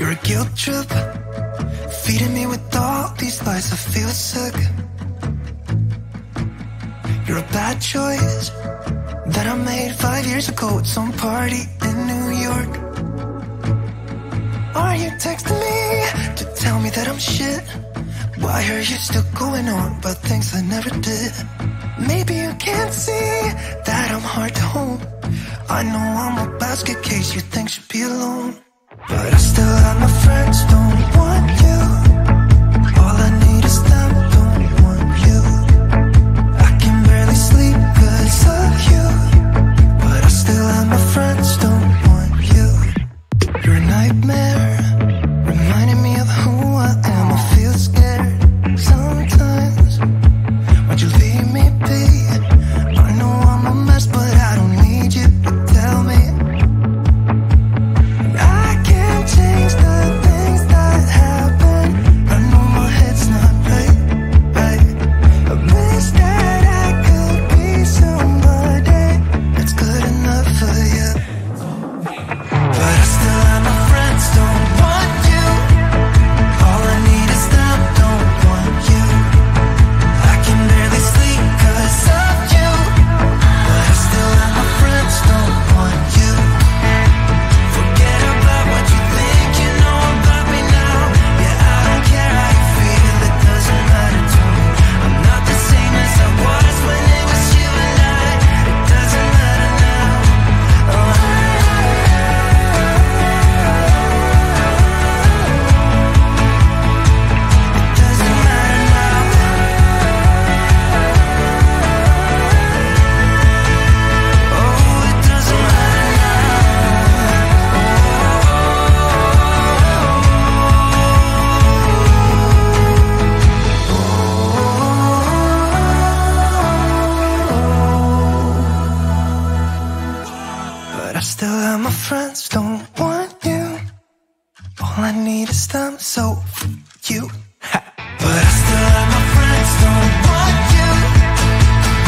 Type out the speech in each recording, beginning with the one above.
You're a guilt trip, feeding me with all these lies. I feel sick. You're a bad choice that I made 5 years ago at some party in New York. Are you texting me to tell me that I'm shit? Why are you still going on about things I never did? Maybe you can't see that I'm hard to hold. I know I'm a basket case you think should be alone, but I still have my friends, don't want you. All I need is them, don't want you. I can barely sleep cause of you, but I still have my friends, don't want you. You're a nightmare, reminding me of who I am. I feel scared sometimes. Why'd you leave me be? I know I'm a mess, but I don't need you to tell me. I can't change the things that happen. I know my head's not right. I wish that I could be somebody that's good enough for you, but I still have my friends, don't want you. All I need is them, don't want you. I can barely sleep cause of you, but I still have my friends, don't want you. Forget about what you think you know about me now. Yeah, I don't care how you feel, it doesn't matter to me. I'm not the same as I was when it was you and I. It doesn't matter now. Oh, it doesn't matter now. Oh, it doesn't matter but I still have my friends, don't want you. All I need is them, so you. But I still have my friends, don't want you.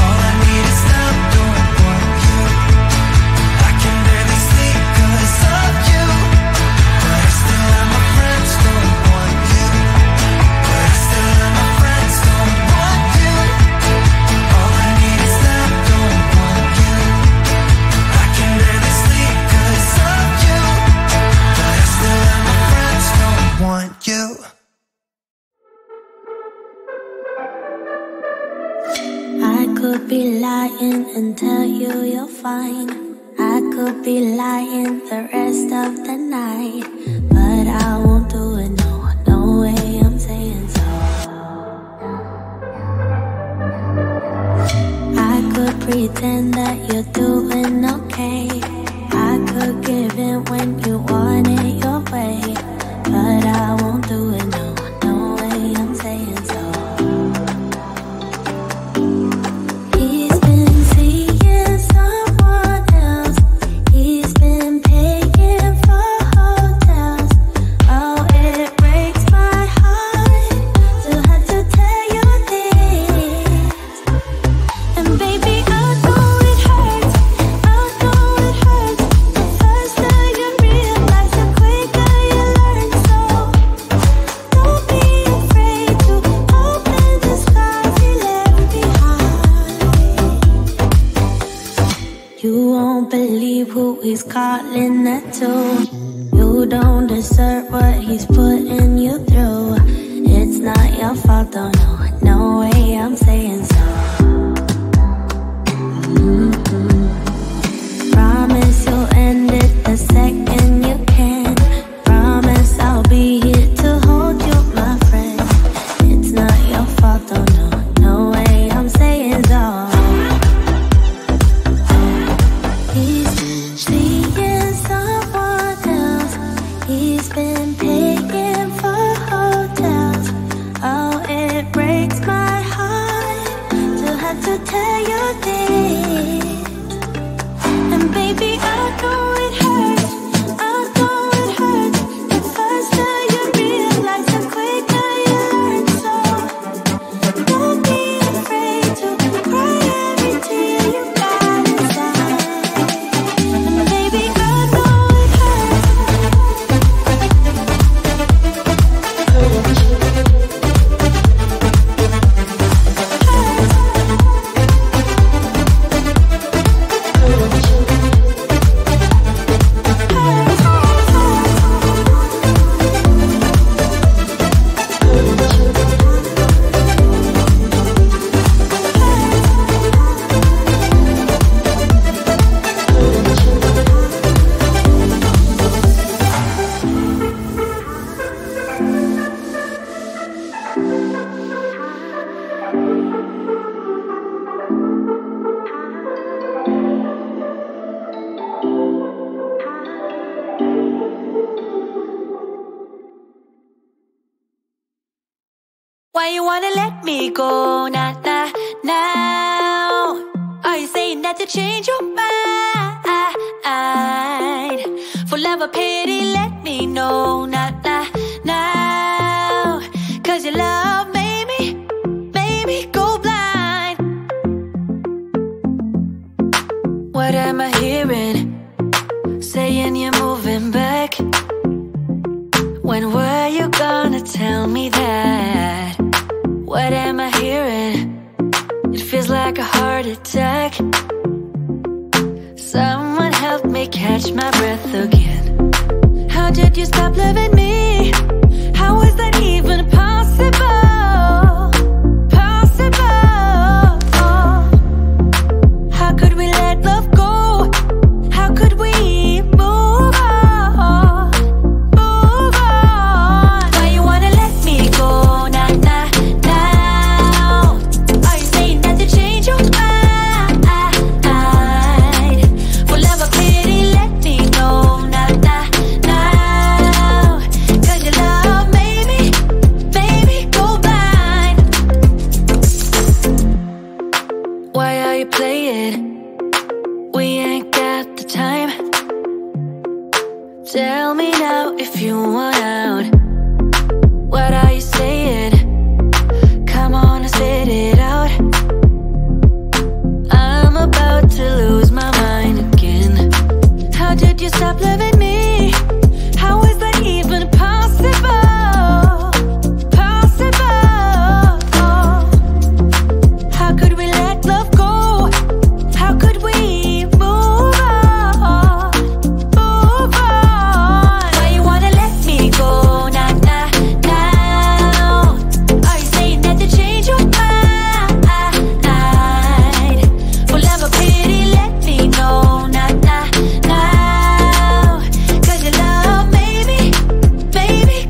All I need is them, don't want you. I can barely sleep cause of you, but I still have my friends, don't want you. But I still have my friends, don't want you. All I need is them, don't want you. I can barely sleep cause of you, but I still have my friends, don't want you. I could be lying and tell you you're fine. I could be lying the rest of the night, but I won't do it, no, no way I'm saying so. I could pretend that you're doing okay. I could give in when you want it your way, but I won't do it, no, no way I'm saying so. He's been seeing someone else. He's been paying for hotels. Oh, it breaks my heart to have to tell you this. And baby, I know it hurts. I know it hurts. The faster you realize, the quicker you learn. So don't be afraid to open the scars he left behind. You won't believe who he's calling that to. You don't deserve what he's putting you through. It's not your fault, though, no, no way I'm saying so. Promise you'll end it the second you can. Promise I'll be here to hold you, my friend. It's not your fault, though, no, no way I'm saying so. He's seeing someone else. He's been paying for hotels. Oh, it breaks my heart to have to tell you this. you wanna let me go? Nah, nah, now. Are you saying that to change your mind? For love or pity, let me know. Nah, nah, now. 'Cause your love made me go blind. What am I hearing? Saying you're moving back. When were you gonna tell me that? What am I hearing? It feels like a heart attack. Someone help me catch my breath again. How did you stop loving me? How is that even possible? Possible. How could we let love go? How could we move on? Move on. Why you wanna let me go? Nah, nah, now. Are you saying that to change your mind? For love or pity, let me know. Nah, nah, now. 'Cause your love made me go blind. Why are you playing? We ain't got the time. Tell me now if you want out. What are you saying? Come on and spit it out. I'm about to lose my mind again. How did you stop loving me? How is that even possible? Possible. How could we let love go? How could we move on? Move on. Why you wanna let me go? Nah, nah, now. Are you saying that to change your mind? For love or pity, let me know. Nah, nah, now. 'Cause your love made me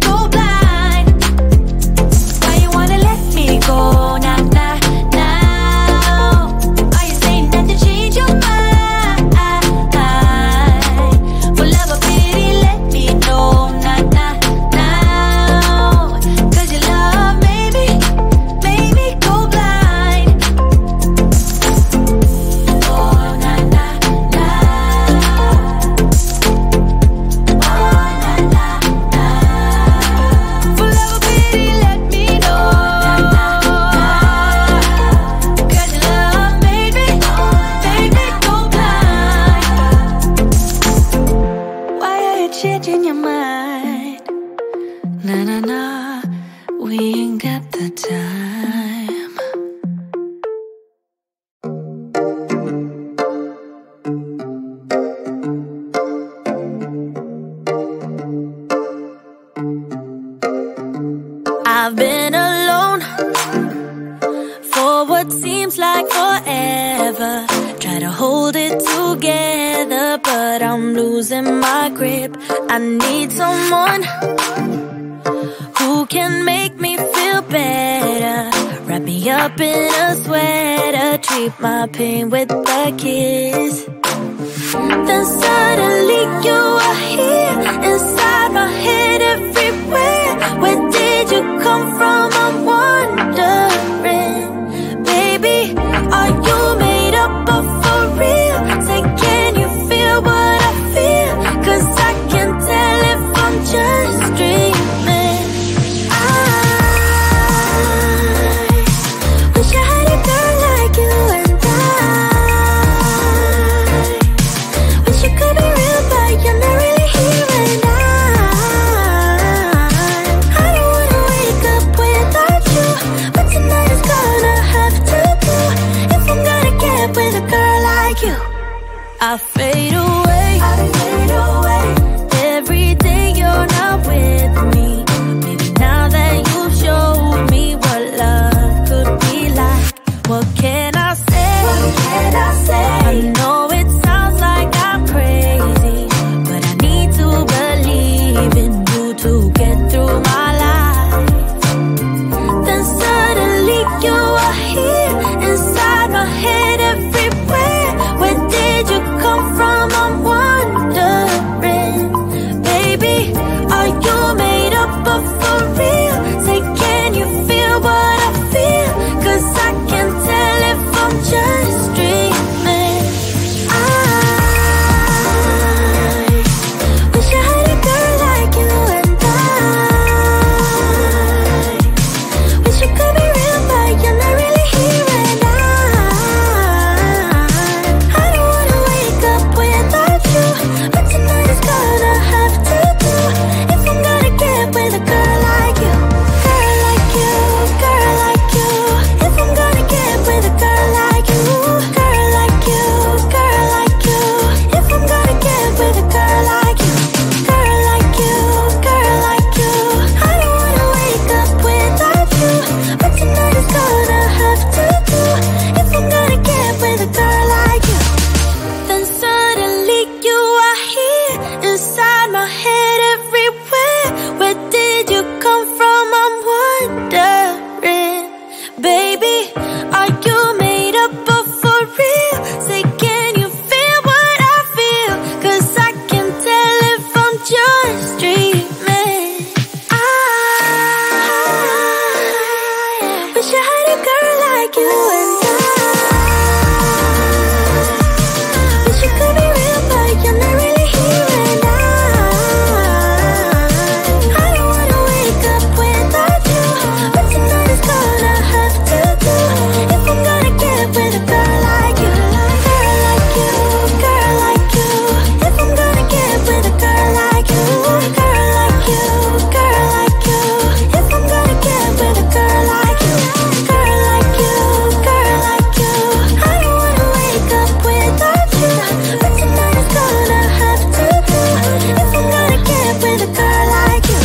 go blind. Why you wanna let me go? Nah, nah, now. Are you saying that to change your mind? For love or pity, let me know. Nah, nah, now. 'Cause your love made me go blind. Oh, nah, nah, now. Oh, nah, nah, now. For love or pity, let me know. Nah, nah, now. 'Cause your love made me go blind. Why are you changing your mind? Nah, nah, nah. We ain't got the time. I've been alone for what seems like forever. Try to hold it together, but I'm losing my grip. I need someone who can make me feel better. Wrap me up in a sweater, treat my pain with a kiss. Then suddenly you are here, inside my head, everywhere. Where did you come from? I'm wondering. Baby, are you made up of for real? Say, can you feel what I feel? 'Cause I can tell if I'm just dreaming. I wish I had a girl like you, and I wish you could be real, but you're not really. inside my head everywhere. Where did you come from? I'm wondering. Baby, are you made up of for real? Say, can you feel what I feel? 'Cause I can tell if I'm just dreaming. I wish I had a girl like you, and wish you could be real, but you're not really here. And I don't wanna wake up without you, but tonight is gonna have to do. If I'm gonna get with a girl like you, girl like you, girl like you. If I'm gonna get with a girl like you, girl like you, girl like you. If I'm gonna get with a girl like you, girl like you, girl like you. I don't wanna wake up without you, but tonight is gonna have to do. If I'm gonna get with a girl like you.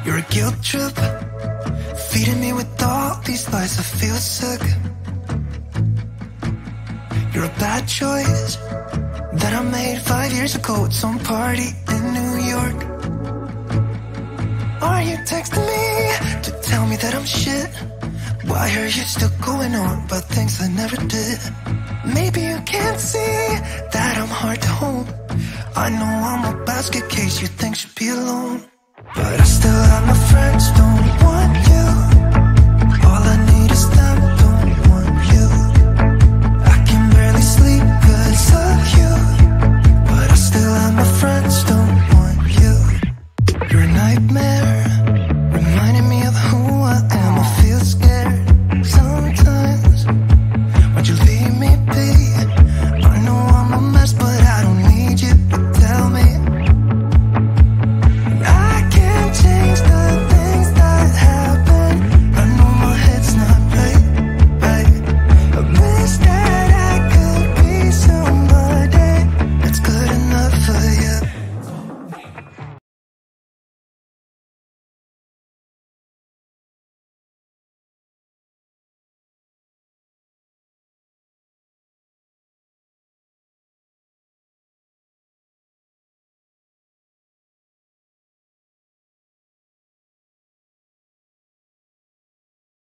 You're a guilt trip, feeding me with all these lies. I feel sick. You're a bad choice that I made 5 years ago at some party in New York. Are you texting me to tell me that I'm shit? Why are you still going on about things I never did? Maybe you can't see that I'm hard to hold. I know I'm a basket case you think should be alone, but I still have my friends, don't want you. All I need is them, don't want you. I can barely sleep 'cause of you, but I still have on the front stop.